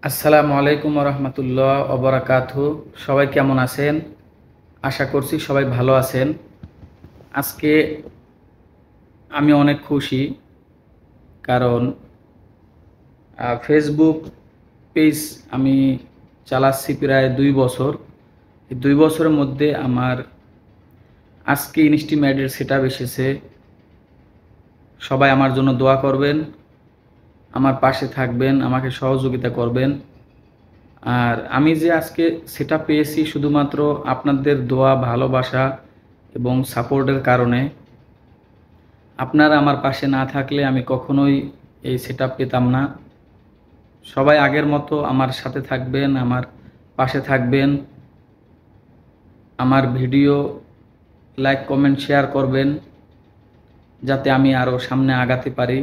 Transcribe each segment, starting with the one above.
আসসালামু আলাইকুম রহমতুল্লাহ ওবরাকাতহু। সবাই কেমন আছেন? আশা করছি সবাই ভালো আছেন। আজকে আমি অনেক খুশি, কারণ ফেসবুক পেজ আমি চালাচ্ছি প্রায় 2 বছর। এই 2 বছরের মধ্যে আমার আজকে ইনস্টিমেটের সেটআপ এসেছে। সবাই আমার জন্য দোয়া করবেন, আমার পাশে থাকবেন, আমাকে সহযোগিতা করবেন। আর আমি যে আজকে সেটা পেয়েছি শুধুমাত্র আপনাদের দোয়া, ভালোবাসা এবং সাপোর্টের কারণে। আপনারা আমার পাশে না থাকলে আমি কখনোই এই সেটআপ পেতাম না। সবাই আগের মতো আমার সাথে থাকবেন, আমার পাশে থাকবেন, আমার ভিডিও লাইক, কমেন্ট, শেয়ার করবেন, যাতে আমি আরও সামনে আগাতে পারি।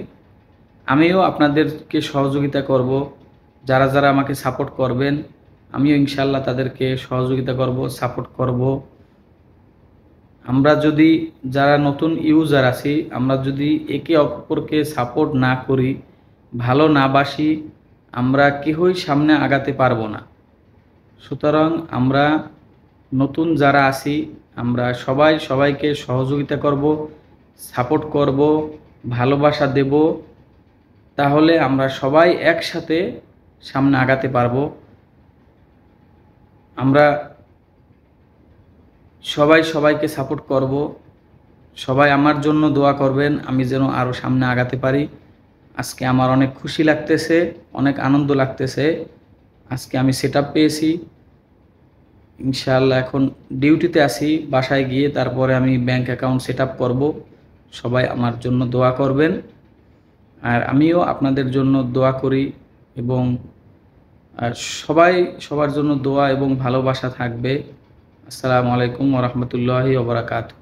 আমিও আপনাদেরকে সহযোগিতা করব। যারা যারা আমাকে সাপোর্ট করবেন, আমিও ইনশাল্লাহ তাদেরকে সহযোগিতা করব, সাপোর্ট করব। আমরা যদি, যারা নতুন ইউজার আছি, আমরা যদি একে অপরকে সাপোর্ট না করি, ভালো না বাসি, আমরা কেউই সামনে আগাতে পারবো না। সুতরাং আমরা নতুন যারা আছি, আমরা সবাই সবাইকে সহযোগিতা করব, সাপোর্ট করব, ভালোবাসা দেব। তাহলে আমরা সবাই একসাথে সামনে আগাতে পারবো। আমরা সবাই সবাইকে সাপোর্ট করব। সবাই আমার জন্য দোয়া করবেন, আমি যেন আরও সামনে আগাতে পারি। আজকে আমার অনেক খুশি লাগতেছে, অনেক আনন্দ লাগতেছে। আজকে আমি সেটআপ পেয়েছি। ইনশাআল্লাহ এখন ডিউটিতে আছি, বাসায় গিয়ে তারপরে আমি ব্যাংক অ্যাকাউন্ট সেটআপ করব। সবাই আমার জন্য দোয়া করবেন, আর আমিও আপনাদের জন্য দোয়া করি। এবং সবাই সবার জন্য দোয়া এবং ভালোবাসা থাকবে। আসসালামু আলাইকুম ওয়া রাহমাতুল্লাহি ওয়া বারাকাতুহু।